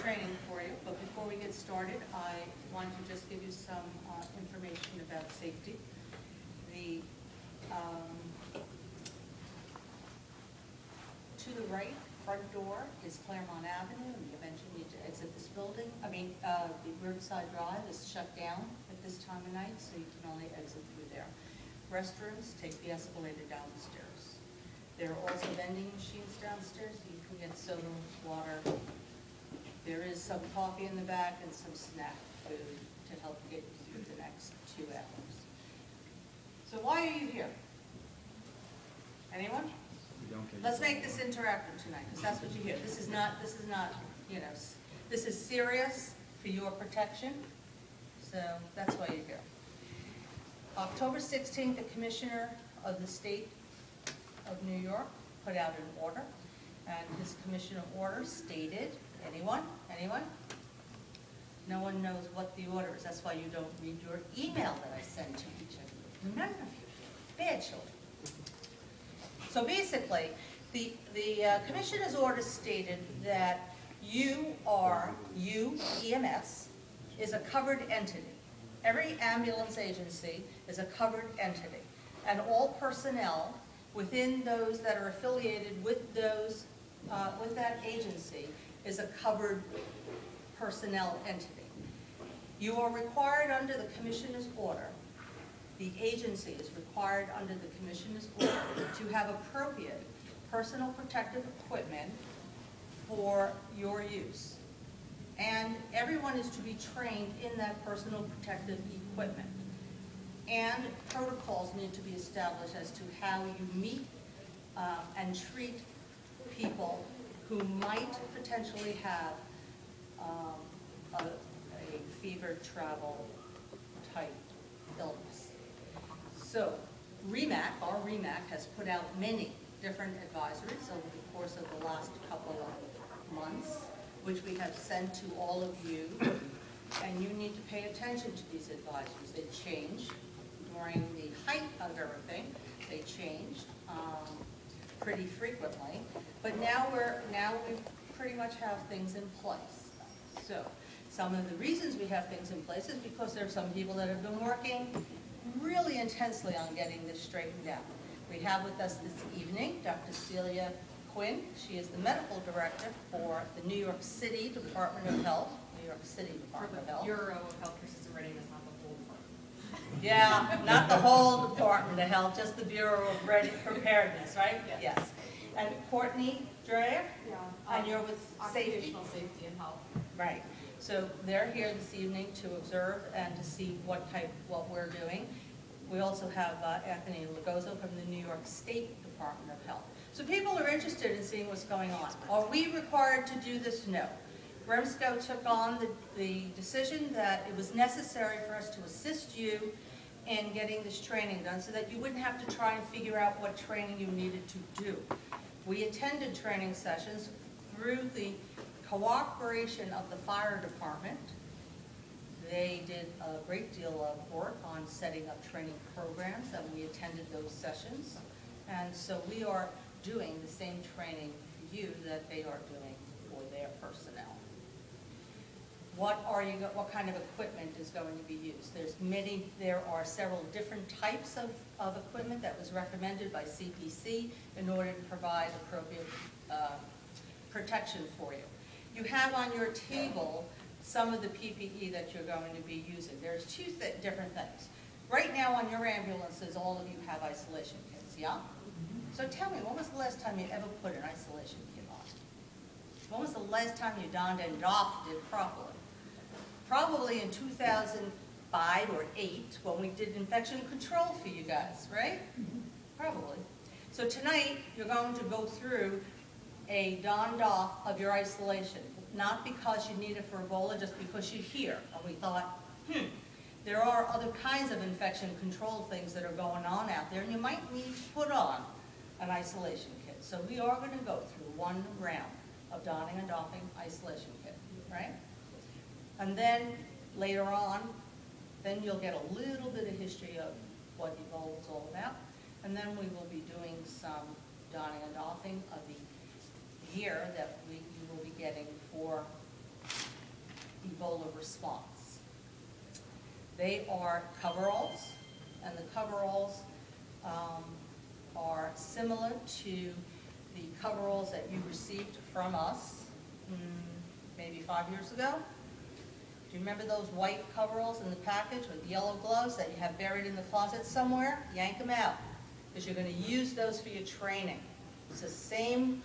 training for you, but before we get started, I want to just give you some information about safety. The to the right, front door is Claremont Avenue, and you mentioned you need to exit this building. The Riverside Drive is shut down at this time of night, so you can only exit through there. Restrooms, take the escalator downstairs. There are also vending machines downstairs. You can get soda, water. There is some coffee in the back and some snack food to help get you through the next 2 hours. So why are you here? Anyone? Let's make this interactive tonight, because that's what you hear. This is not, you know, this is serious for your protection. So that's why you're here. October 16th, the Commissioner of the State of New York put out an order, and his commission order stated, anyone? No one knows what the order is. That's why you don't read your email that I send to each of you. None of you. Bad children. So basically, the commissioner's order stated that EMS, is a covered entity. Every ambulance agency is a covered entity, and all personnel within those that are affiliated with those with that agency is a covered personnel entity. You are required under the commissioner's order, the agency is required under the commissioner's order to have appropriate personal protective equipment for your use. And everyone is to be trained in that personal protective equipment. And protocols need to be established as to how you meet and treat people who might potentially have a fever travel type illness. So our REMAC has put out many different advisories over the course of the last couple of months, which we have sent to all of you, and you need to pay attention to these advisories. They change during the height of everything. They changed pretty frequently, but now we pretty much have things in place. So some of the reasons we have things in place is because there are some people that have been working really intensely on getting this straightened out. We have with us this evening Dr. Celia Quinn. She is the medical director for the New York City Department of Health. New York City Department of Health. Bureau of Healthcare System Readiness, not the whole department. Yeah, not the whole Department of Health, just the Bureau of Preparedness, right? Yes. And Courtney Dreyer? Yeah. And you're with Safety? Occupational Safety and Health. Right. So they're here this evening to observe and to see what we're doing. We also have Anthony Lugoso from the New York State Department of Health. So people are interested in seeing what's going on. Are we required to do this? No. REMSCO took on the decision that it was necessary for us to assist you in getting this training done so that you wouldn't have to try and figure out what training you needed to do. We attended training sessions through the cooperation of the fire department. They did a great deal of work on setting up training programs, and we attended those sessions. And so we are doing the same training for you that they are doing for their personnel. What kind of equipment is going to be used? There are several different types of equipment that was recommended by CPC in order to provide appropriate protection for you. You have on your table some of the PPE that you're going to be using. There's two different things. Right now on your ambulances, all of you have isolation kits, yeah? So tell me, when was the last time you ever put an isolation kit on? When was the last time you donned and doffed it properly? Probably in 2005 or 8 when we did infection control for you guys, right? Probably. So tonight, you're going to go through a don-doff of your isolation. Not because you need it for Ebola, just because you're here. And we thought, there are other kinds of infection control things that are going on out there, and you might need to put on an isolation kit. So we are going to go through one round of donning and doffing isolation kit, right? And then later on, then you'll get a little bit of history of what Ebola is all about. And then we will be doing some donning and doffing of the gear that you will be getting for Ebola response. They are coveralls, and the coveralls are similar to the coveralls that you received from us maybe 5 years ago. Do you remember those white coveralls in the package with yellow gloves that you have buried in the closet somewhere? Yank them out, because you're going to use those for your training. It's the same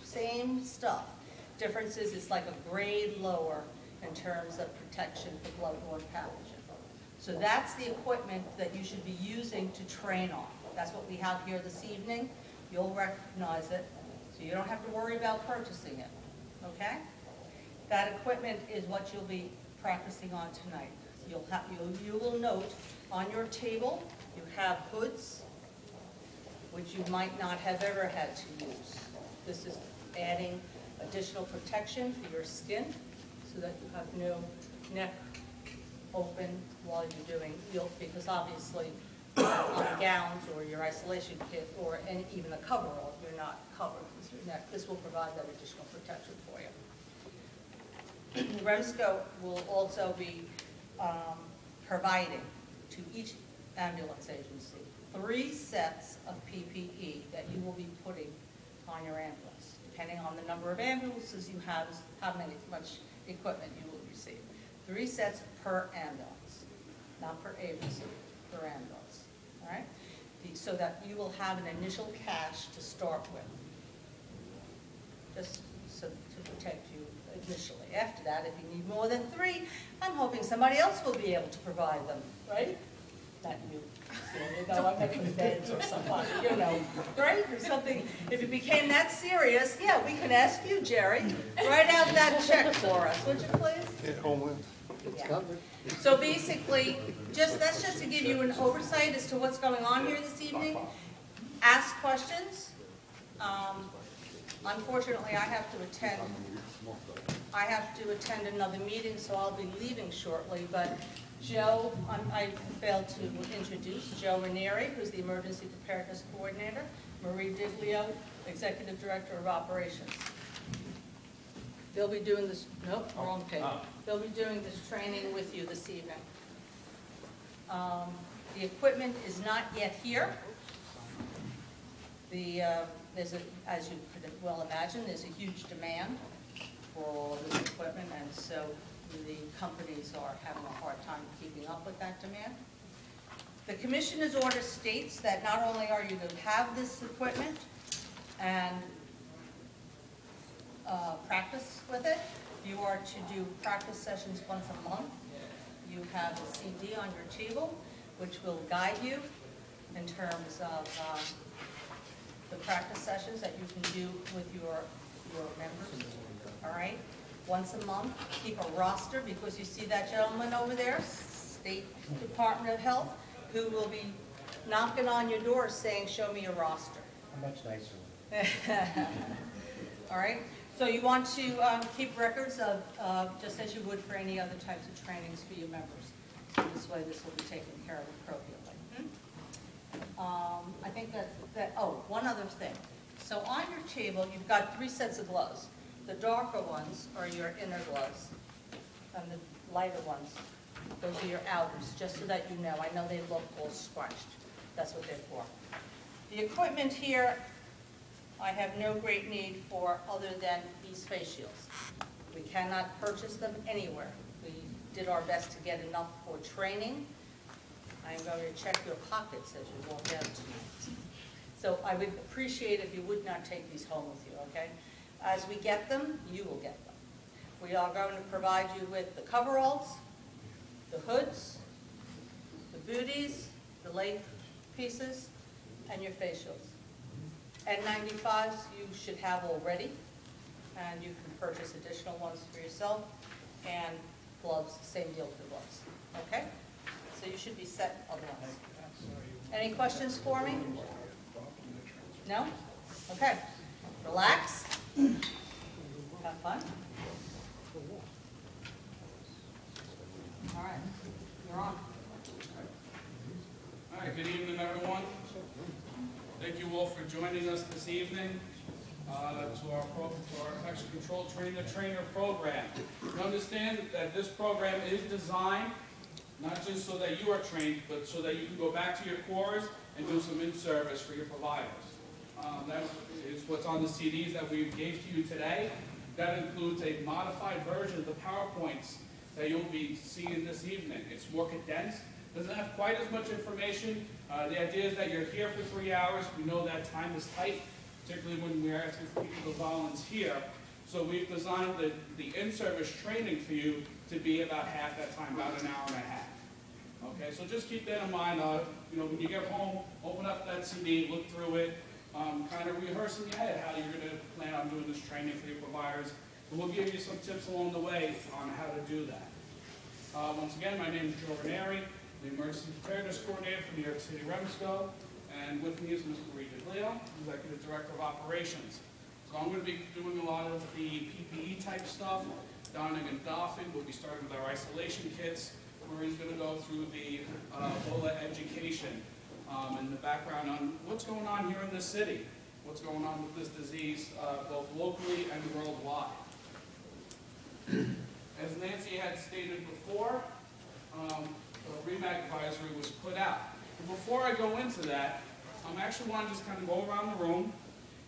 stuff. Difference is it's like a grade lower in terms of protection for bloodborne pathogen. So that's the equipment that you should be using to train on. That's what we have here this evening. You'll recognize it, so you don't have to worry about purchasing it, okay? That equipment is what you'll be practicing on tonight. You will note on your table, you have hoods, which you might not have ever had to use. This is adding additional protection for your skin so that you have no neck open while you're doing, because obviously on gowns or your isolation kit or even a coverall, you're not covered with your neck. This will provide that additional protection for you. REMSCO will also be providing to each ambulance agency 3 sets of PPE that you will be putting on your ambulance. Depending on the number of ambulances you have, is how much equipment you will receive. 3 sets per ambulance, not per agency, per ambulance, all right? So that you will have an initial cache to start with, just so to protect you initially. After that, if you need more than 3, I'm hoping somebody else will be able to provide them, right? Not you. You know, I'm making beds or somebody, you know, right? Or something. If it became that serious, yeah, we can ask you, Jerry. Write out that check for us, would you please? Yeah, Homeland. Yeah. So basically, that's just to give you an oversight as to what's going on here this evening. Ask questions. Unfortunately, I have to attend another meeting, so I'll be leaving shortly. But Joe, I failed to introduce Joe Ranieri, who's the Emergency Preparedness Coordinator, Marie Diglio, Executive Director of Operations. They'll be doing this, nope, wrong page. They'll be doing this training with you this evening. The equipment is not yet here. As you could well imagine, there's a huge demand for all this equipment, and so the companies are having a hard time keeping up with that demand. The Commissioner's order states that not only are you to have this equipment and practice with it, you are to do practice sessions once a month. You have a CD on your table, which will guide you in terms of the practice sessions that you can do with your members, all right? Once a month, keep a roster, because you see that gentleman over there, State Department of Health, who will be knocking on your door saying, show me a roster. A much nicer. All right, so you want to keep records of, just as you would for any other types of trainings for your members. So this way this will be taken care of appropriately. I think one other thing. So on your table, you've got 3 sets of gloves. The darker ones are your inner gloves, and the lighter ones, those are your outers, just so that you know. I know they look all squashed. That's what they're for. The equipment here, I have no great need for other than these face shields. We cannot purchase them anywhere. We did our best to get enough for training. I'm going to check your pockets as you walk out to me. So I would appreciate if you would not take these home with you, okay? As we get them, you will get them. We are going to provide you with the coveralls, the hoods, the booties, the leg pieces, and your face shields. N95s you should have already, and you can purchase additional ones for yourself, and gloves, same deal for gloves, okay? So you should be set otherwise. Any questions for me? No? Okay. Relax. Have fun. All right. You're on. All right, good evening, everyone. Thank you all for joining us this evening. to our infection control trainer program. You understand that this program is designed not just so that you are trained, but so that you can go back to your cores and do some in-service for your providers. That is what's on the CDs that we gave to you today. That includes a modified version of the PowerPoints that you'll be seeing this evening. It's more condensed, doesn't have quite as much information. The idea is that you're here for 3 hours. We know that time is tight, particularly when we're asking for people to volunteer. So we've designed the in-service training for you to be about half that time, about an hour and a half. Okay, so just keep that in mind. You know, when you get home, open up that CD, look through it, kind of rehearse in your head how you're going to plan on doing this training for your providers. And we'll give you some tips along the way on how to do that. Once again, my name is Joe Ranieri, the Emergency Preparedness Coordinator for New York City REMSCO, and with me is Mr. Regis Leo, Executive Director of Operations. So I'm going to be doing a lot of the PPE type stuff, donning and doffing. We'll be starting with our isolation kits, where he's going to go through the Ebola education and the background on what's going on here in this city, what's going on with this disease, both locally and worldwide. As Nancy had stated before, the REMAC advisory was put out. But before I go into that, I actually want to just kind of go around the room,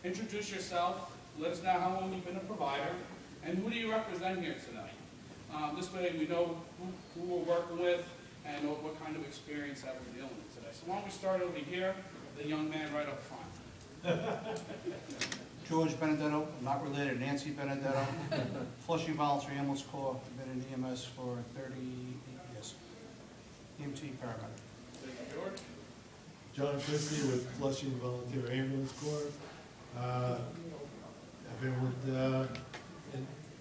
introduce yourself, let us know how long you've been a provider, and who do you represent here tonight. This way we know who we're working with and what kind of experience that we're dealing with today. So why don't we start over here, the young man right up front. George Benedetto, not related to Nancy Benedetto. Flushing Volunteer Ambulance Corps, been in EMS for 38 years. EMT paramedic. Thank you, George. John Christie with Flushing Volunteer Ambulance Corps. I've been with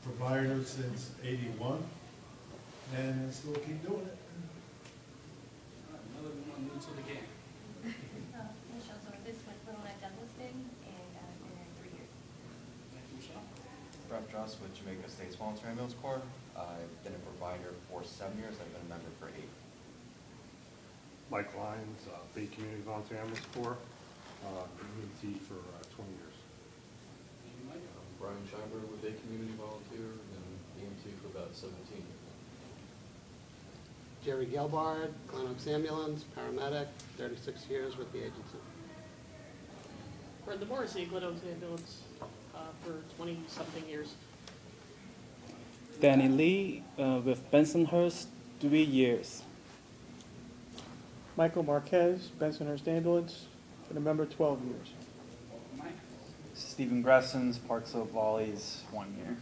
providers since '81, and I still keep doing it. Another one new to the game. Michelle Zorvis with Little Neck Douglaston, and I've been there 3 years. Thank you, Michelle. Brett Joss with Jamaica State's Volunteer Ambulance Corps. I've been a provider for 7 years. I've been a member for 8. Mike Lyons, Bay Community Volunteer Ambulance Corps, EMT for 20 years. Thank you, Mike. Brian Scheiber with A Community Volunteer and EMT for about 17 years. Jerry Gelbard, Glen Oaks Ambulance, paramedic, 36 years with the agency. Brenda Morrissey, Glen Oaks Ambulance, for 20-something years. Danny Lee with Bensonhurst, 3 years. Michael Marquez, Bensonhurst Ambulance, been a member 12 years. Welcome, Mike. Stephen Gressens, Park Slope Volleys, 1 year.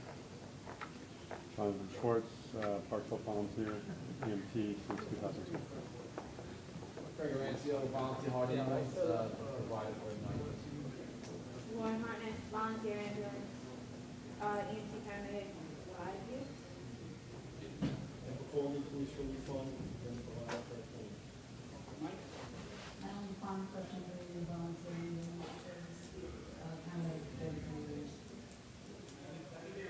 Jonathan Schwartz, Park Slope Volunteer, EMT since 2002. Craig Rancio, Volunteer Heart Ambulance, provided for 9 years. Lauren Hartnett, Volunteer Ambulance, EMT paramedic, 5 years. Performing police relief fund, been a provider for 20 years. Mike. My only common question for you, volunteer ambulance is paramedic 33 years.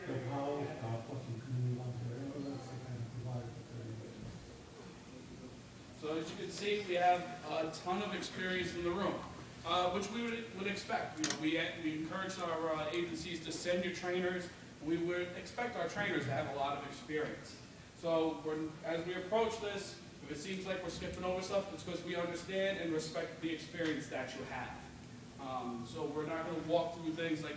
Like how Flushing Community Volunteer Ambulance, I kind of provided for 30 years. So as you can see, we have a ton of experience in the room, which we would expect. You know, we encourage our agencies to send your trainers. We would expect our trainers to have a lot of experience. So as we approach this, if it seems like we're skipping over stuff, it's because we understand and respect the experience that you have. So we're not going to walk through things like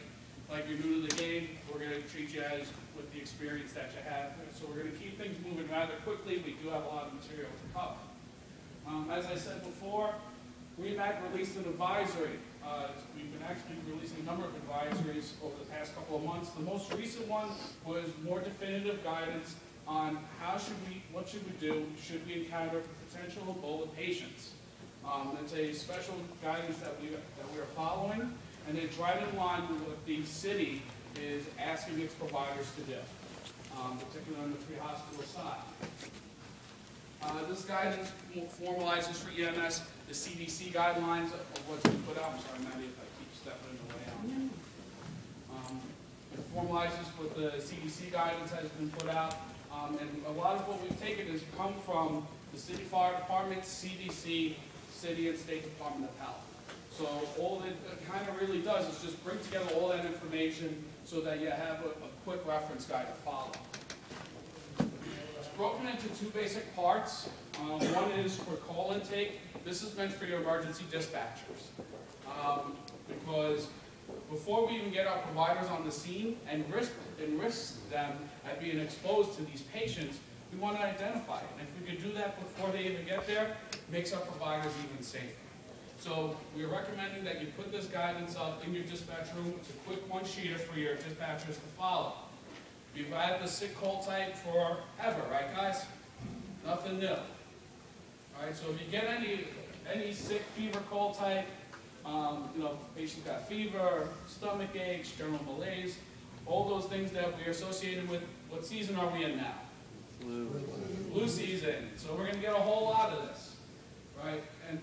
you're new to the game. We're going to treat you as with the experience that you have. So we're going to keep things moving rather quickly. We do have a lot of material to cover. As I said before, REMAC released an advisory. We've been actually releasing a number of advisories over the past couple of months. The most recent one was more definitive guidance on what should we do should we encounter potential Ebola patients. It's a special guidance that we are following, and it's right in line with what the city is asking its providers to do, particularly on the pre-hospital side. This guidance formalizes for EMS the CDC guidelines of what's been put out. I'm sorry, Maddie, if I keep stepping in the way on you. It formalizes what the CDC guidance has been put out. And a lot of what we've taken has come from the City Fire Department, CDC, City and State Department of Health. So all it kind of really does is just bring together all that information so that you have a quick reference guide to follow. It's broken into two basic parts. One is for call intake. This is meant for your emergency dispatchers. Because before we even get our providers on the scene and risk them at being exposed to these patients, we want to identify it. And if we could do that before they even get there, it makes our providers even safer. So we're recommending that you put this guidance up in your dispatch room. It's a quick one-sheeter for your dispatchers to follow. We've had the sick call type forever, right guys? Nothing new. All right, so if you get any sick fever call type, patient got fever, stomach aches, general malaise, all those things that we are associated with, what season are we in now? Flu season. So we're going to get a whole lot of this, right? And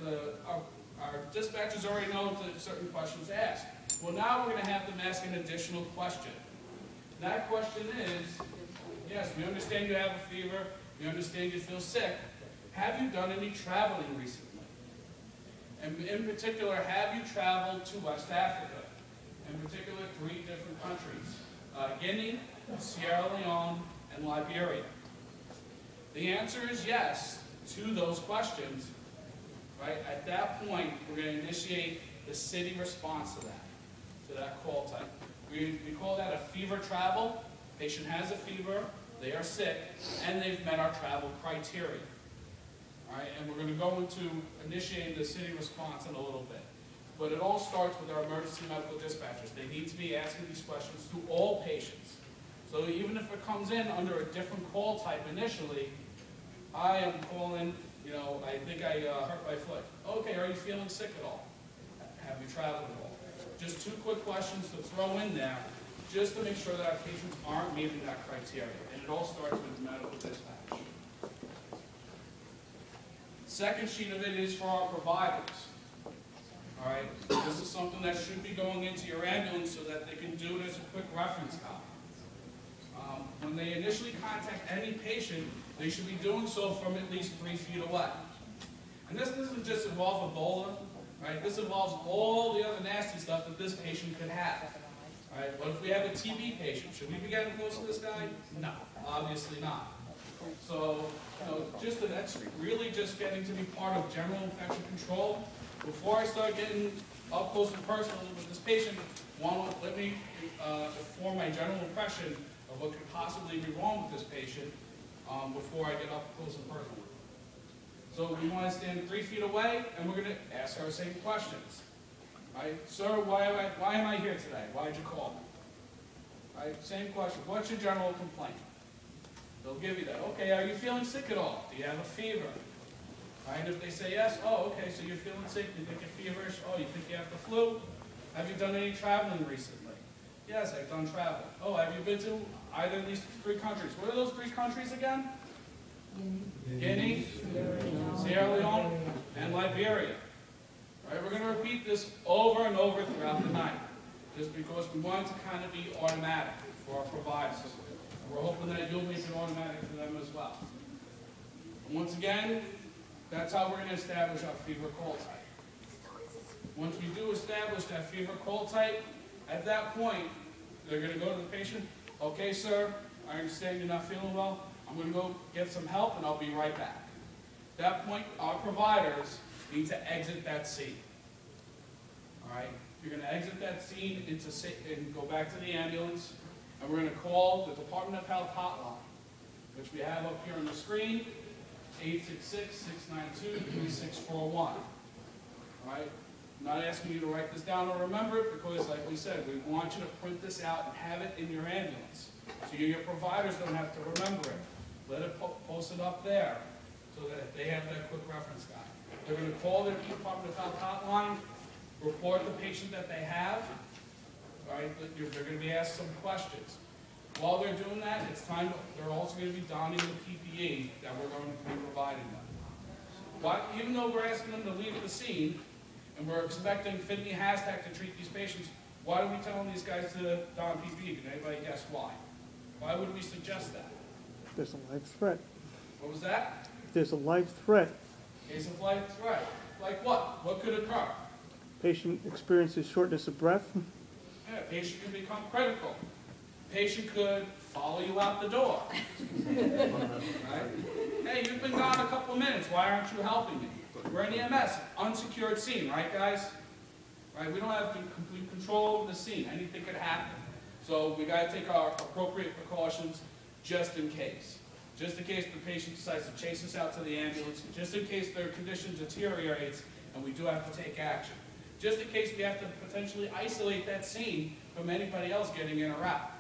our dispatchers already know the certain questions to ask. Well, now we're going to have them ask an additional question. That question is, yes, we understand you have a fever, we understand you feel sick. Have you done any traveling recently? And in particular, have you traveled to West Africa? In particular, 3 different countries, Guinea, Sierra Leone, and Liberia. The answer is yes to those questions. Right? At that point, we're going to initiate the city response to that call type. We call that a fever travel. Patient has a fever, they are sick, and they've met our travel criteria. All right? And we're going to go into initiating the city response in a little bit. But it all starts with our emergency medical dispatchers. They need to be asking these questions to all patients. So even if it comes in under a different call type initially, I am calling, I think I hurt my foot. Okay, are you feeling sick at all? Have you traveled at all? Just 2 quick questions to throw in there, just to make sure that our patients aren't meeting that criteria. And it all starts with medical dispatch. Second sheet of it is for our providers. All right, this is something that should be going into your ambulance so that they can do it as a quick reference copy. When they initially contact any patient, they should be doing so from at least 3 feet away. And this doesn't just involve Ebola, right? This involves all the other nasty stuff that this patient could have. Right? What if we have a TB patient? Should we be getting close to this guy? No, obviously not. So, that's really just getting to be part of general infection control. Before I start getting up close and personal with this patient, let me form my general impression of what could possibly be wrong with this patient before I get up close and personal. So we want to stand 3 feet away, and we're going to ask our same questions. Right? Sir, why am I here today? Why did you call me? Right? Same question. What's your general complaint? They'll give you that. Okay, are you feeling sick at all? Do you have a fever? Right? And if they say yes, oh, okay, so you're feeling sick, you think you're feverish, oh, you think you have the flu? Have you done any traveling recently? Yes, I've done travel. Oh, have you been to either of these 3 countries? What are those 3 countries again? Guinea, Sierra Leone, and Liberia. Right? We're going to repeat this over and over throughout the night, just because we want it to kind of be automatic for our providers. And we're hoping that you'll make it automatic for them as well. And once again, that's how we're going to establish our fever call type. Once we do establish that fever call type, at that point, they're going to go to the patient. Okay, sir, I understand you're not feeling well. I'm going to go get some help, and I'll be right back. At that point, our providers need to exit that scene. All right? You're going to exit that scene and go back to the ambulance, and we're going to call the Department of Health hotline, which we have up here on the screen, 866-692-3641. All right? I'm not asking you to write this down or remember it because, like we said, we want you to print this out and have it in your ambulance. So your providers don't have to remember it. Let it post it up there so that they have that quick reference guide. They're going to call their Department of Health hotline, report the patient that they have. All right? They're going to be asked some questions. While they're doing that, they're also going to be donning the PPE that we're going to be providing them. Even though we're asking them to leave the scene, and we're expecting Fitney Hashtag to treat these patients, why are we telling these guys to don PPE? Can anybody guess why? Why would we suggest that? There's a life threat. What was that? There's a life threat. Case of life threat. Like what? What could occur? Patient experiences shortness of breath. Yeah, patient can become critical. Patient could follow you out the door. Right? Hey, you've been gone a couple of minutes. Why aren't you helping me? We're in EMS, unsecured scene, right, guys? Right? We don't have complete control of the scene. Anything could happen. So we got to take our appropriate precautions just in case. Just in case the patient decides to chase us out to the ambulance. Just in case their condition deteriorates and we do have to take action. Just in case we have to potentially isolate that scene from anybody else getting in or out.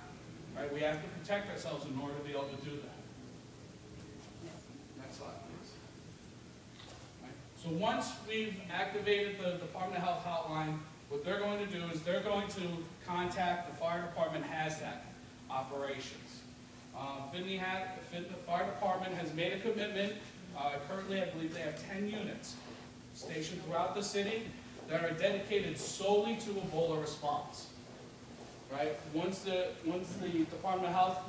Right? We have to protect ourselves in order to be able to do that. Next slide, please. Right? So once we've activated the Department of Health hotline, what they're going to do is they're going to contact the fire department HAZTAC operations. The fire department has made a commitment. Currently, I believe they have 10 units stationed throughout the city that are dedicated solely to Ebola response. Right? Once the Department of Health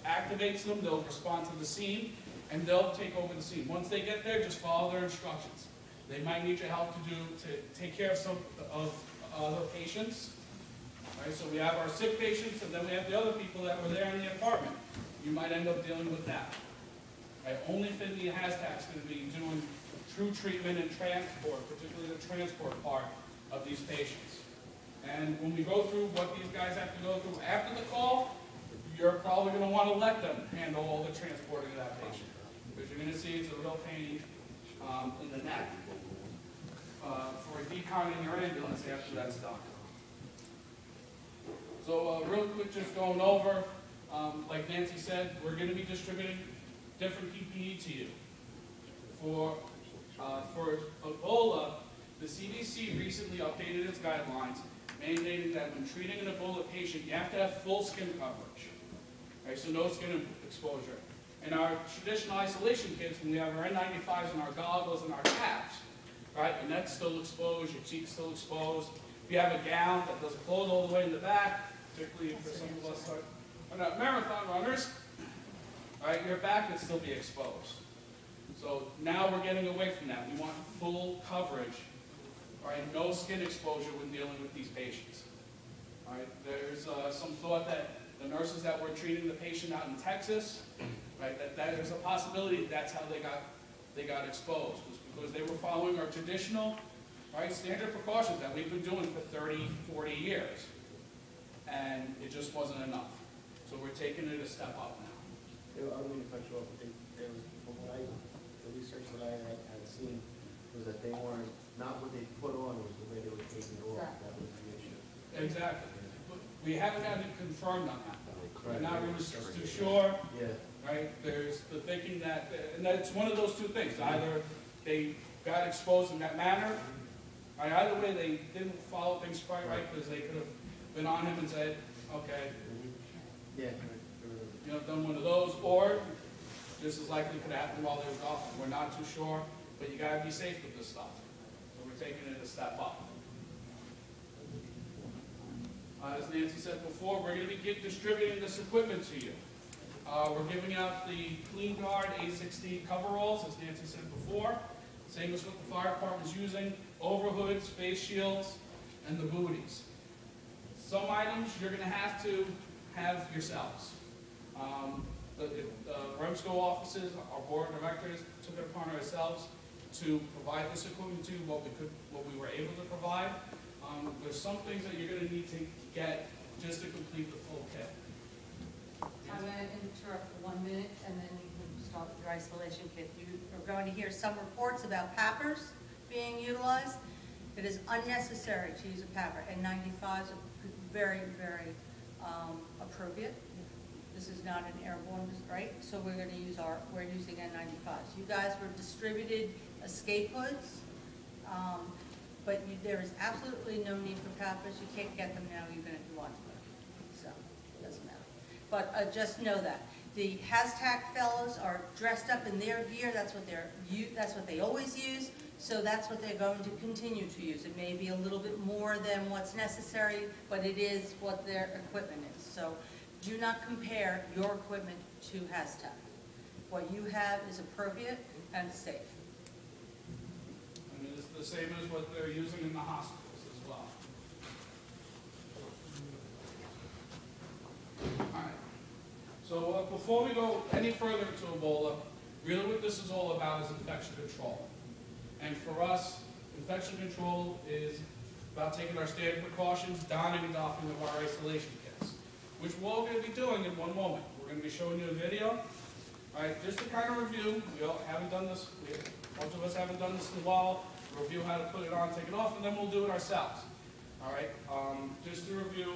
activates them, they'll respond to the scene, and they'll take over the scene. Once they get there, just follow their instructions. They might need your help to take care of some of other patients. Right? So we have our sick patients, and then we have the other people that were there in the apartment. You might end up dealing with that. Right? Only Finley HAZTAC is going to be doing true treatment and transport, particularly the transport part of these patients. And when we go through what these guys have to go through after the call, you're probably going to want to let them handle all the transporting of that patient. Because you're going to see it's a real pain in the neck for a decon in your ambulance after that's done. So real quick, just going over, like Nancy said, we're going to be distributing different PPE to you. For Ebola, the CDC recently updated its guidelines, mandating that when treating an Ebola patient, you have to have full skin coverage. Right, so no skin exposure. In our traditional isolation kits, when we have our N95s and our goggles and our caps, right, your neck's still exposed, your cheek's still exposed. If you have a gown that doesn't close all the way in the back, particularly for some of us marathon runners, right, your back would still be exposed. So now we're getting away from that. We want full coverage, right, no skin exposure when dealing with these patients. All right, there's some thought that the nurses that were treating the patient out in Texas, right, that there's a possibility that's how they got exposed, was because they were following our traditional, right, standard precautions that we've been doing for 30, 40 years, and it just wasn't enough. So we're taking it a step up now. I don't mean to cut you off, but from what the research that I had seen was that they weren't, not what they put on, was the way they were taking it off. That was the issue. Exactly. We haven't had it confirmed on that. We're not really too sure. Yeah. Right? There's the thinking that, and that's one of those two things. Either they got exposed in that manner, right? Either way they didn't follow things quite right because they could have been on him and said, okay, yeah, you know, done one of those, or just as likely could happen while they were gone. We're not too sure, but you gotta be safe with this stuff. So we're taking it a step up. As Nancy said before, we're going to be distributing this equipment to you. We're giving out the Clean Guard A60 coveralls, as Nancy said before. Same as what the fire department's using, overhoods, face shields, and the booties. Some items you're going to have yourselves. The REMSCO offices, our board of directors, took it upon ourselves to provide this equipment to you, what we were able to provide. There's some things that you're going to need to get just to complete the full kit. I'm going to interrupt for 1 minute, and then you can start with your isolation kit. You are going to hear some reports about PAPRs being utilized. It is unnecessary to use a PAPR, and N95s are very, very appropriate. This is not an airborne, right? So we're going to use we're using N95s. You guys were distributed escape hoods. But there is absolutely no need for PAPRs. You can't get them now even if you want to. So it doesn't matter. But just know that. The HAZTAC fellows are dressed up in their gear. That's what they always use. So that's what they're going to continue to use. It may be a little bit more than what's necessary, but it is what their equipment is. So do not compare your equipment to HAZTAC. What you have is appropriate and safe. It's the same as what they're using in the hospitals as well. Alright, so before we go any further into Ebola, really what this is all about is infection control. And for us, infection control is about taking our standard precautions, donning and doffing of our isolation kits, which we're all going to be doing in one moment. We're going to be showing you a video. Alright, just to kind of review, we all haven't done this, most of us haven't done this in a while, review how to put it on, take it off, and then we'll do it ourselves. Alright, just to review,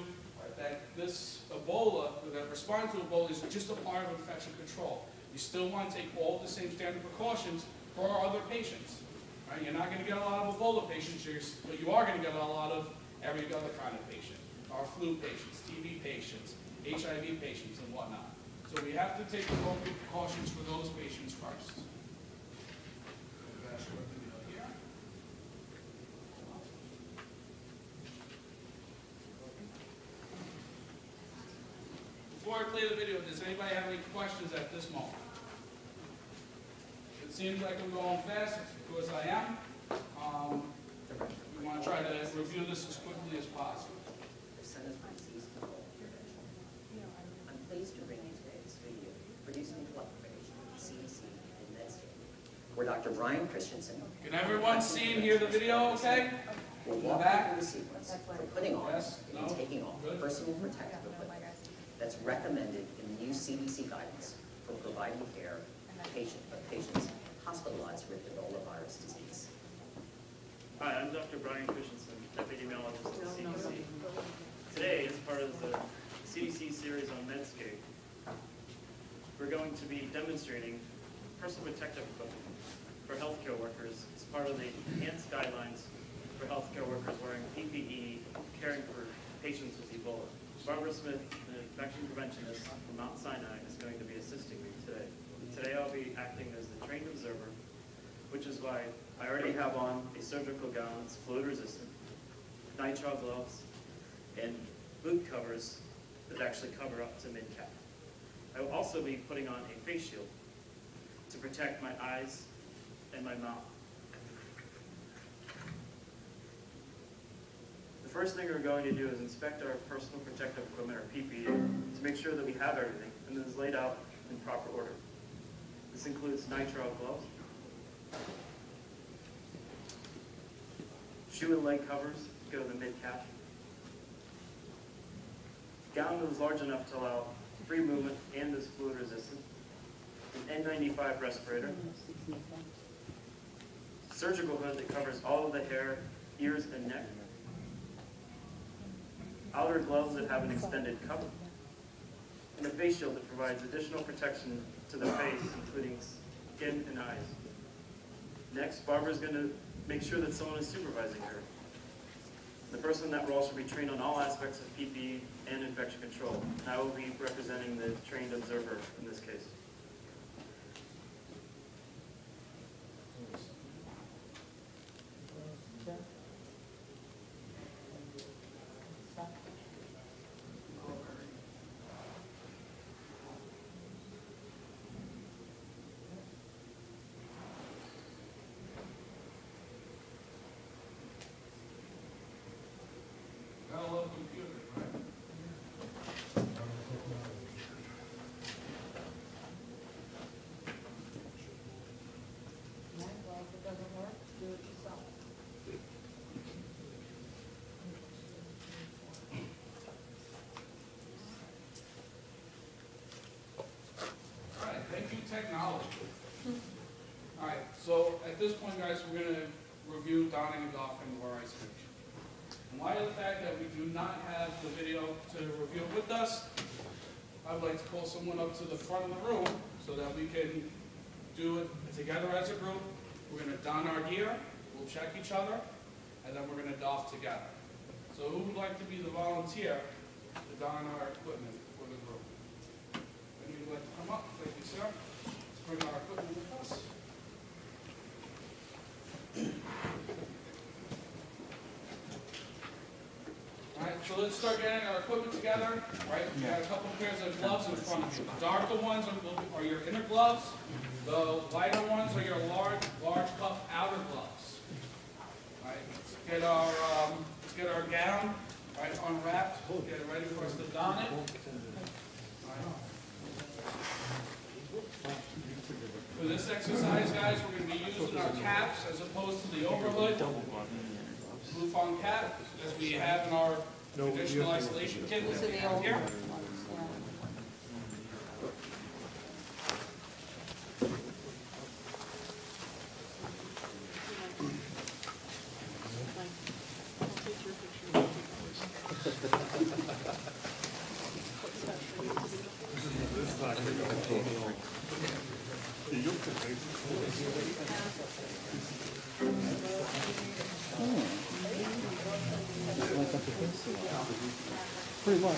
that this Ebola, that response to Ebola is just a part of infection control. You still want to take all the same standard precautions for our other patients. Right? You're not going to get a lot of Ebola patients, but you are going to get a lot of every other kind of patient. Our flu patients, TB patients, HIV patients, and whatnot. So we have to take appropriate precautions for those patients first. Before I play the video, does anybody have any questions at this moment? It seems like I'm going fast, it's because I am. We want to try to review this as quickly as possible. I'm pleased to bring you today's video, Reducing Collaboration with CDC and Medscape. We're Dr. Brian Christensen. Can everyone see and hear the video okay? We'll walk through the sequence for putting on and taking off personal protective equipment that's recommended in the new CDC guidance for providing care to patients hospitalized with Ebola virus disease. Hi, I'm Dr. Brian Christensen, epidemiologist at the CDC. Today, as part of the CDC series on Medscape, we're going to be demonstrating personal protective equipment for healthcare workers as part of the enhanced guidelines for healthcare workers wearing PPE, caring for patients with Ebola. Barbara Smith, an infection preventionist from Mount Sinai, is going to be assisting me today. Today I'll be acting as the trained observer, which is why I already have on a surgical gown that's fluid resistant, nitrile gloves, and boot covers that actually cover up to mid-calf. I will also be putting on a face shield to protect my eyes and my mouth. The first thing we're going to do is inspect our personal protective equipment, or PPE, to make sure that we have everything, and it is laid out in proper order. This includes nitrile gloves, shoe and leg covers to go to the mid-calf, gown that is large enough to allow free movement and is fluid resistant, an N95 respirator, surgical hood that covers all of the hair, ears, and neck, outer gloves that have an extended cup, and a face shield that provides additional protection to the face, including skin and eyes. Next, Barbara is going to make sure that someone is supervising her. The person in that role should be trained on all aspects of PPE and infection control. And I will be representing the trained observer in this case. Gotta love computers, right? Well, if it doesn't work, do it yourself. All right, thank you, technology. All right, so at this point, guys, we're going to review donning and doffing of our isolation. In light of the fact that we do not have the video to review it with us, I would like to call someone up to the front of the room so that we can do it together as a group. We're going to don our gear, we'll check each other, and then we're going to doff together. So who would like to be the volunteer to don our equipment for the group? Any would like to come up? Thank you, sir. Let's bring our equipment with us. All right, so let's start getting our equipment together. Right, we got a couple pairs of gloves in front of you. The darker ones are your inner gloves. The lighter ones are your large cuff outer gloves. All right, let's get our gown, right, unwrapped, get it ready for us to don it. For this exercise, guys, we're going to be using our caps as opposed to the overhood. Bluefon cap, as we have in our traditional isolation kit that we have here. Pretty much.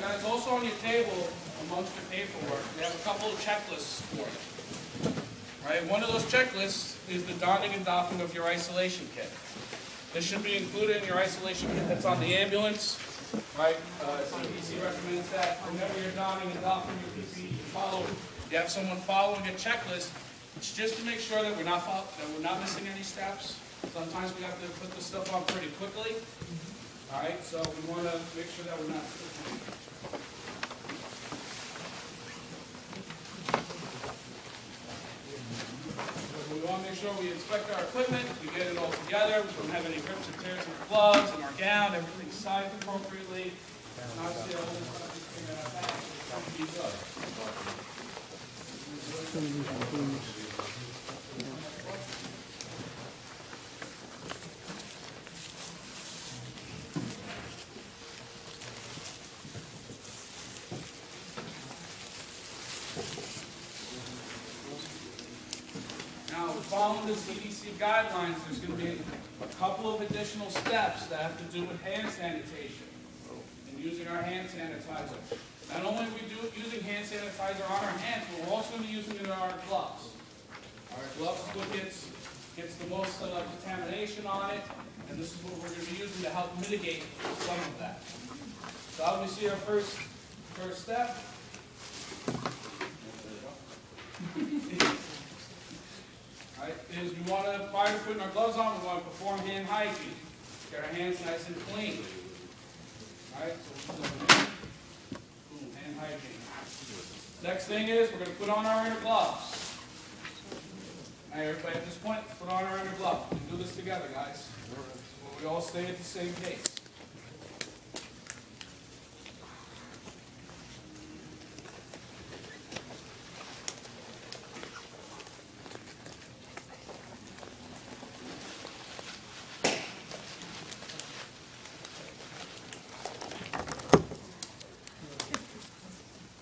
Guys, also on your table, amongst your paperwork, we have a couple of checklists for you. Right, one of those checklists is the donning and doffing of your isolation kit. This should be included in your isolation kit that's on the ambulance. Right, CDC recommends that whenever you're donning and doffing your PPE, you have someone following a checklist. It's just to make sure that we're not missing any steps. Sometimes we have to put this stuff on pretty quickly. All right, so we want to make sure that we're not. We want to make sure we inspect our equipment, we get it all together, we don't have any rips or tears in our gloves and our gown, everything's sized appropriately. And obviously, all this stuff is figured out back, so it should be good. Now, following the CDC guidelines, there's going to be a couple of additional steps that have to do with hand sanitation and using our hand sanitizer. Not only are we using hand sanitizer on our hands, but we're also going to be using it on our gloves. Our gloves is what gets the most contamination on it, and this is what we're going to be using to help mitigate some of that. So obviously our first step. Right, is we want to, prior to putting our gloves on, we want to perform hand hygiene. Get our hands nice and clean. All right, so boom, hand hygiene. Next thing is we're going to put on our inner gloves. All right, everybody at this point, put on our inner gloves. We can do this together, guys. So we all stay at the same pace.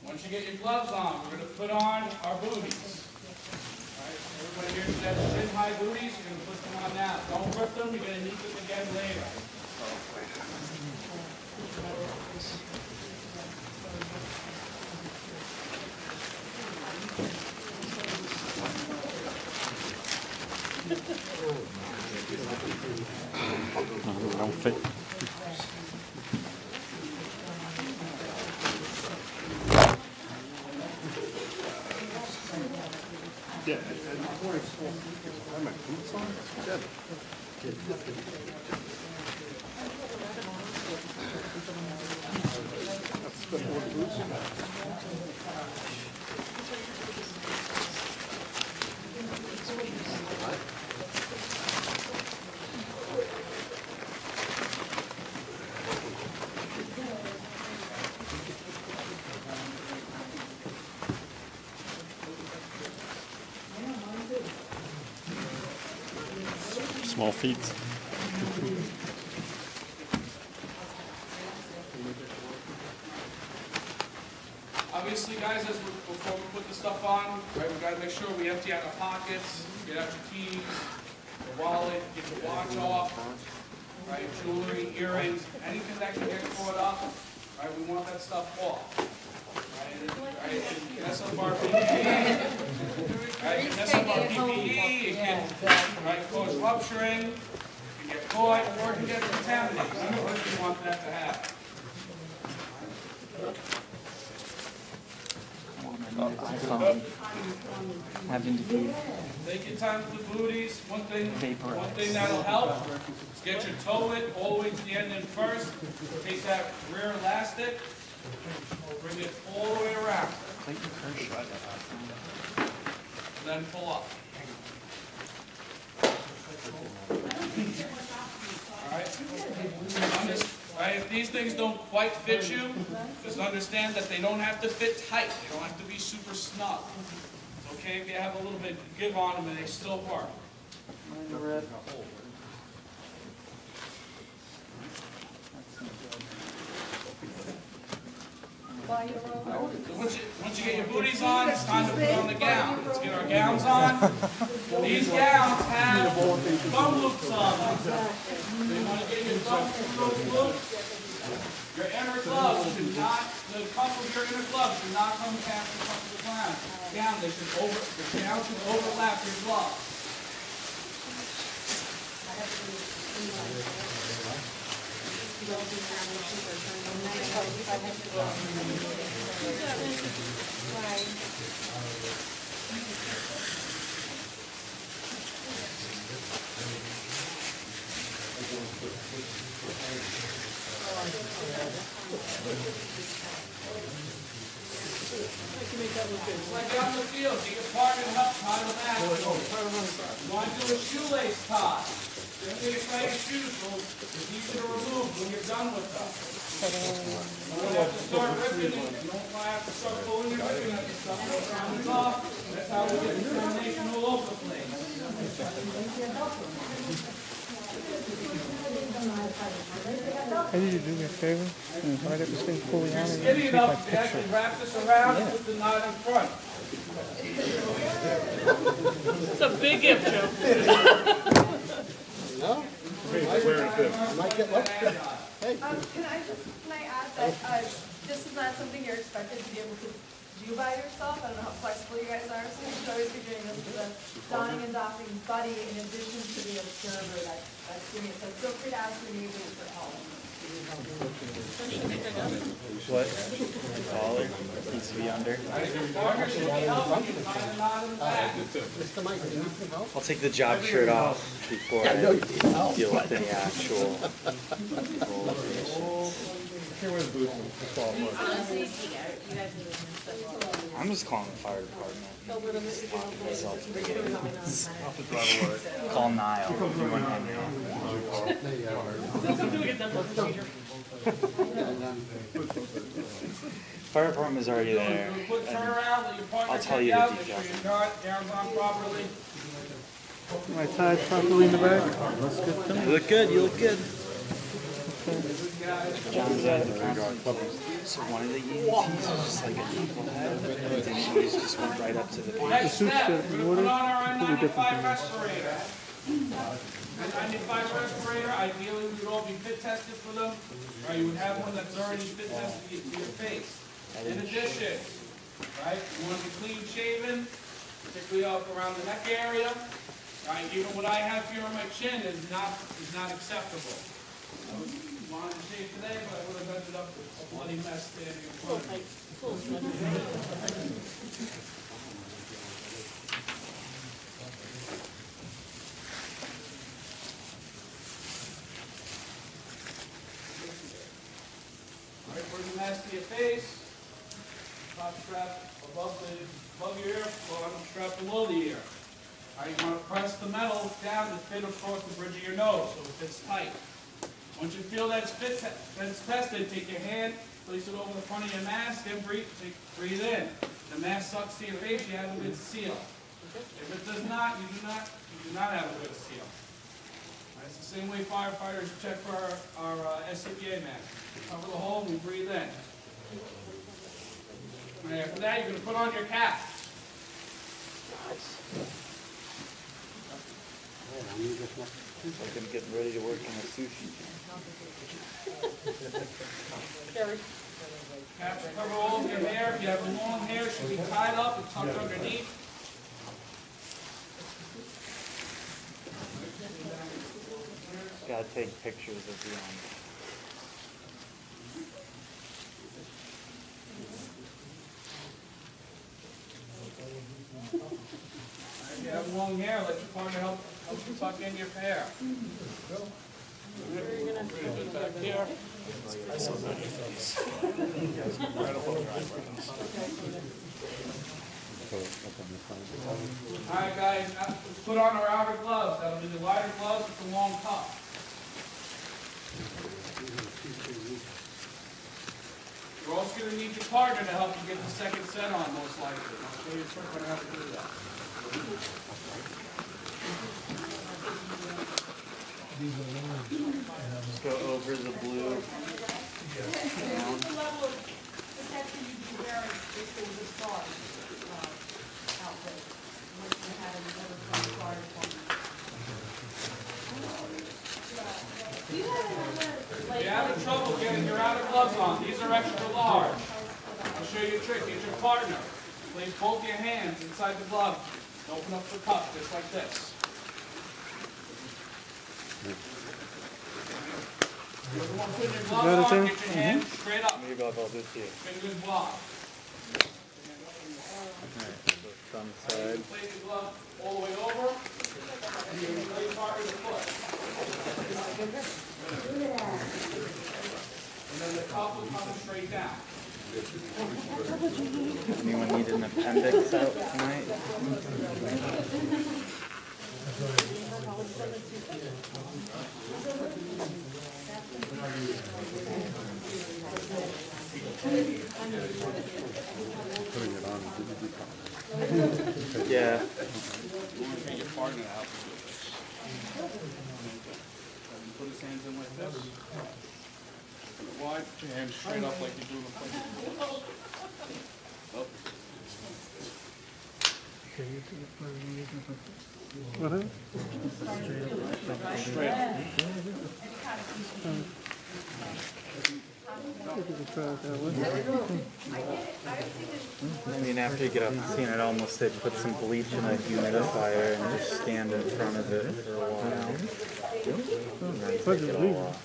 Once you get your gloves on, we're going to put on our booties. All right, everybody here that has shin-high booties, you're going to put them on now. Don't rip them, you're going to need them again later. Don't fit. Yeah, and before I have my boots on, good. That's the one boots Small feet. Obviously, guys, before we put the stuff on, right, we've got to make sure we empty out our pockets, get out your keys, your wallet, get your watch off, right, jewelry, earrings, anything that can get caught up, right, we want that stuff off. Right? Can SFR PPE, right, can SFR PPE, it can, right, cause rupturing, it can get caught, or it can get contaminated. None of us want that to happen. iPhone. Having to be Take your time with the booties. One thing that'll help is get your toe in all the way to the end and first. Take that rear elastic, bring it all the way around, Clayton Kershaw. then pull up. Alright, if these things don't quite fit you, just understand that they don't have to fit tight. They don't have to be super snug. It's okay if you have a little bit give on them and they still work. Once you get your booties on, it's time to put on the gown. Let's get our gowns on. These gowns have thumb loops on them. So you want to get your thumbs through those loops. Your inner gloves should not, the cuff of your inner gloves should not come past the cuff of the gown. The gown should overlap your glove. Like out in the field, you get partnered up, tie the back. You want to do a shoelace tie. Just get your shoes, so it's easy to remove when you're done with them. You don't have to start ripping it. You don't have to start pulling your ripping at the stuff. Round it off. That's how we get contamination all over the place. I need you to do me a favor, and when I get this thing fully on, and Skinny take my enough to picture. actually wrap this around and put the knot in front. It's a big if, Joe. No? I might get lucky. Hey. Can I add that this is not something you're expected to be able to do by yourself? I don't know how flexible you guys are, so you should always be doing this with a donning and doffing buddy in addition to the observer that's doing it. So feel free to ask your neighbors for help. What? Collar needs to be under. Mr. Mike, do you need some help? I'll take the job shirt off before I deal with any actual roll. I'm just calling the fire department. Myself to the Call Niall if you want to. Fire department is already there. I'll tell you the details. Am I tied properly in the back? Looks good to me. You look good, you look good. John's at the counter. So one of the EMTs was just like a knucklehead, and then she just went right up to the patient. The suits that water, completely different from this. N95 respirator, ideally we would all be fit tested for them, or you would have one that's already fit tested to your face. In addition, right, you want to be clean shaven, particularly up around the neck area. Right, even what I have here on my chin is not acceptable. I wanted to shave today, but I would have ended up with a bloody mess standing in front of me. Alright, bring the mask to your face. Top strap above your ear, bottom strap below the ear. Alright, you want to press the metal down to fit across the bridge of your nose so it fits tight. Once you feel that's tested, take your hand, place it over the front of your mask, and breathe in. The mask sucks to your face, you have a good seal. If it does not, you do not have a good seal. It's the same way firefighters check for our SCBA mask. Cover the hole and we breathe in. And after that, you're going to put on your cap. Like I'm getting ready to work in a sushi. Carrie. Caps cover all of your hair. If you have long hair, it should be tied up and tucked underneath. Gotta take pictures of the If you have long hair, let your partner help you tuck in your hair. Back here. All right, guys, now let's put on our outer gloves. That'll be the wider gloves with the long cuff. You're also going to need your partner to help you get the second set on, most likely. I'll show you a trick on how to do that. Just go over the blue. Down. The level of protection you'd be wearing if there was a SARS outbreak, when you had another fire department. If you're having trouble getting your outer gloves on, these are extra large. I'll show you a trick. Get your partner. Place both your hands inside the glove. Open up the cuff just like this. You're the one putting your glove on, get your hand straight up. Maybe I'll do this here. Fingers wide. Thumb side. Place the glove all the way over. And you can lay part of the foot. And then the cuff will come straight down. Anyone need an appendix out tonight? Yeah. You want to get your partner to help you do this. Put his hands in like this. Put it wide. Put your hands straight up like you're doing a play. Up. Straight up. I mean, after you get off the scene, I'd almost say put some bleach in a humidifier and just stand in front of it for a while. And then take it all off.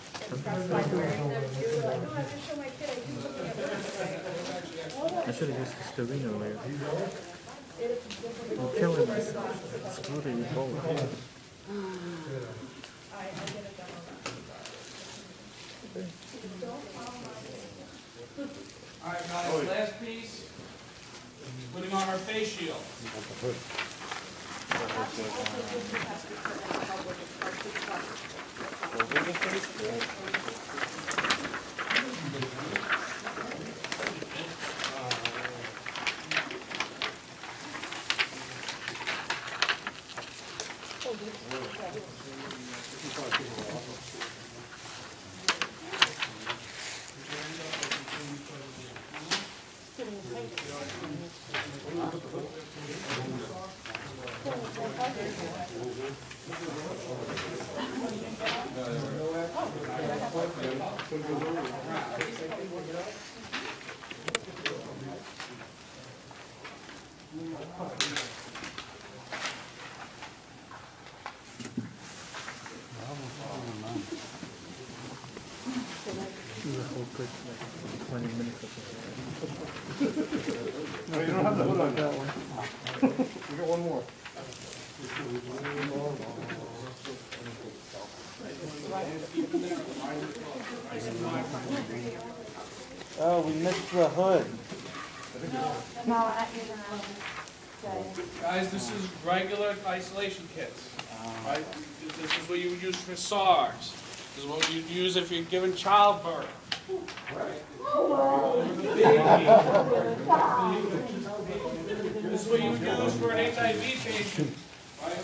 I should have used the Sterino layer. I'm killing myself. It's really cold. All right, guys, last piece. Putting on our face shield. Good, like 20 minutes of No, you don't have the hood on that one. You got one more. Oh, we missed the hood. Guys, this is regular isolation kits. Right? This is what you would use for SARS. This is what you'd use if you're giving childbirth. Right? This is what you would use for an HIV patient. Right?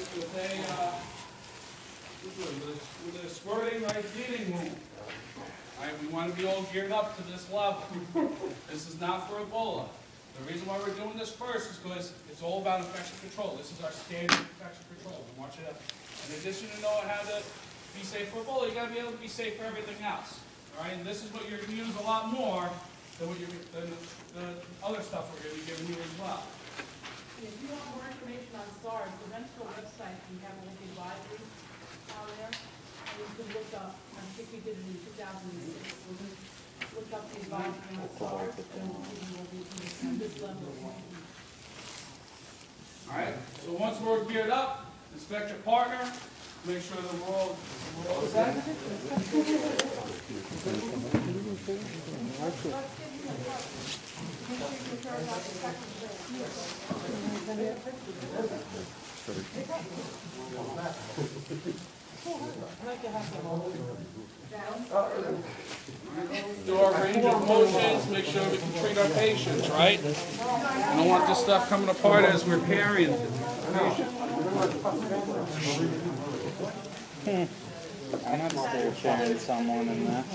With a squirting, right, bleeding wound. Right? We want to be all geared up to this level. This is not for Ebola. The reason why we're doing this first is because it's all about infection control. This is our standard infection control. We want you to, in addition to knowing how to be safe for Ebola, you got to be able to be safe for everything else. All right, and this is what you're going to use a lot more than the other stuff we're going to be giving you as well. If you want more information on SARS, the Rentsville website, we have all the advisories on there. And you can look up, I think we did it in 2006. Look up the advisory on SARS, and we'll give you all the information on this level of information. All right, so once we're geared up, inspect your partner, make sure that we're all set. Do our range of motions, make sure we can treat our patients, right? I don't want this stuff coming apart as we're carrying the patient. I'm not stair sharing someone in this.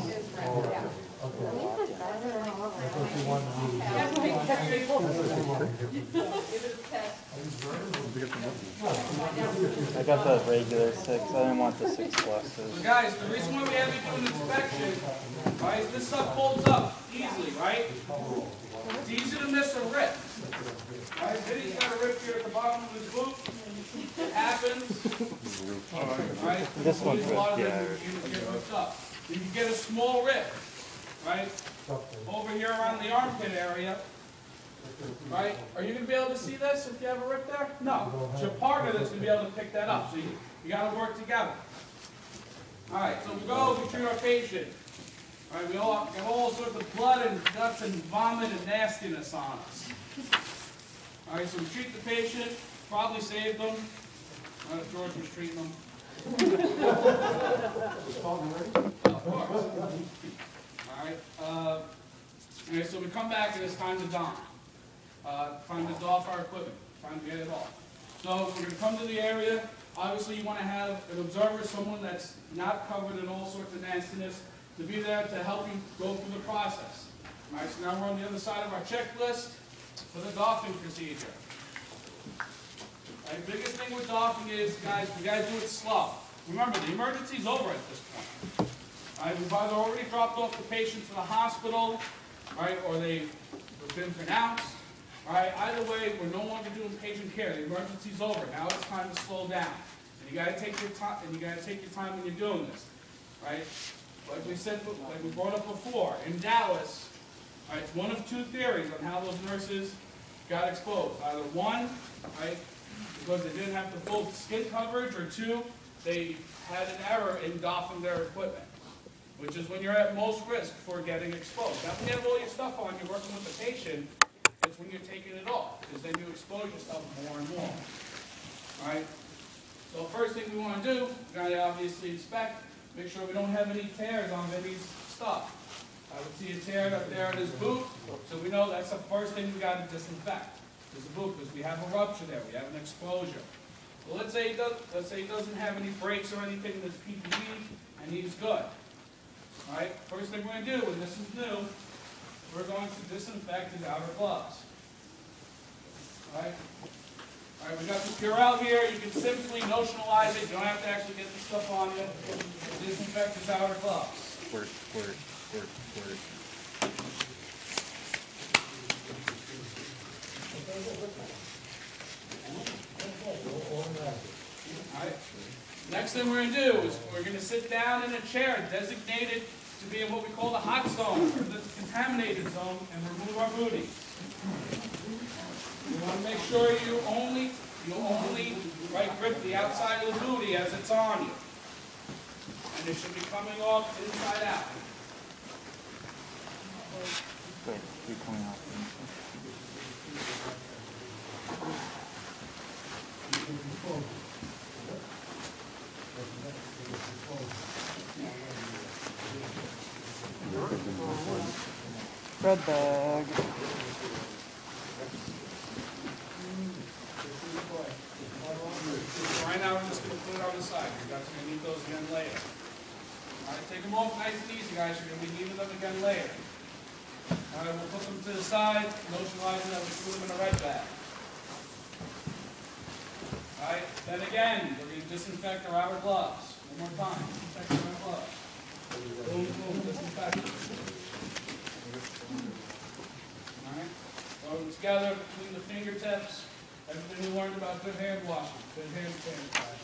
I got the regular 6. I didn't want the 6 pluses. Guys, the reason why we have you do an inspection, right, is this stuff folds up easily, right? It's easy to miss a rip. Right, Vinny's got a rip here at the bottom of his boot. It happens. Right? This one's A lot of good, them, you get ripped up. You can get a small rip, right? Over here around the armpit area. Right? Are you going to be able to see this if you have a rip there? No. It's your partner that's going to be able to pick that up. So you got to work together. All right, so we go, we treat our patient. All right, we all get all sorts of blood and guts and vomit and nastiness on us. All right, so we treat the patient, probably saved them. Not if George was treating them. Of course. All right, so we come back and it's time to don. Time to doff our equipment. Time to get it off. So we're going to come to the area. Obviously, you want to have an observer, someone that's not covered in all sorts of nastiness, to be there to help you go through the process. All right, so now we're on the other side of our checklist for the doffing procedure. All right, biggest thing with doffing is, guys, we got to do it slow. Remember, the emergency's over at this point. All right, we've either already dropped off the patient to the hospital, right, or they've been pronounced. All right, either way, we're no longer doing patient care. The emergency's over. Now it's time to slow down. And you got to take your time. And you got to take your time when you're doing this, right? Like we said, like we brought up before, in Dallas, right, it's one of two theories on how those nurses got exposed. Either one, right, because they didn't have the full skin coverage, or two, they had an error in doffing their equipment, which is when you're at most risk for getting exposed. Now, when you have all your stuff on, you're working with the patient, it's when you're taking it off, because then you expose yourself more and more. All right? So first thing we want to do, we got to obviously inspect, make sure we don't have any tears on Vinny's stuff. I would see a tear up there in his boot, so we know that's the first thing we got to disinfect. Is the boot, because we have a rupture there, we have an exposure. Well, let's say he doesn't have any breaks or anything in his PPE, and he's good. All right, first thing we're going to do, and this is new, we're going to disinfect his outer gloves. All right? All right, we got the Purell here. You can simply notionalize it. You don't have to actually get the stuff on you. Disinfect his outer gloves. Squirt, squirt, squirt, squirt. All right. Next thing we're going to do is we're going to sit down in a chair designated to be in what we call the hot zone, or the contaminated zone, and remove our booty. You want to make sure you only right, grip the outside of the booty as it's on you. And it should be coming off inside out. Good, keep coming off. Red bag. Right now, we're just going to put it on the side. You guys are going to need those again later. All right, take them off nice and easy, guys. You're going to be needing them again later. All right, we'll put them to the side, notionalizing that we put them in a red bag. All right, then again, we're going to disinfect our outer gloves. One more time, disinfect our outer gloves. Boom, boom, disinfect them. good hand washing, good hand sanitizer.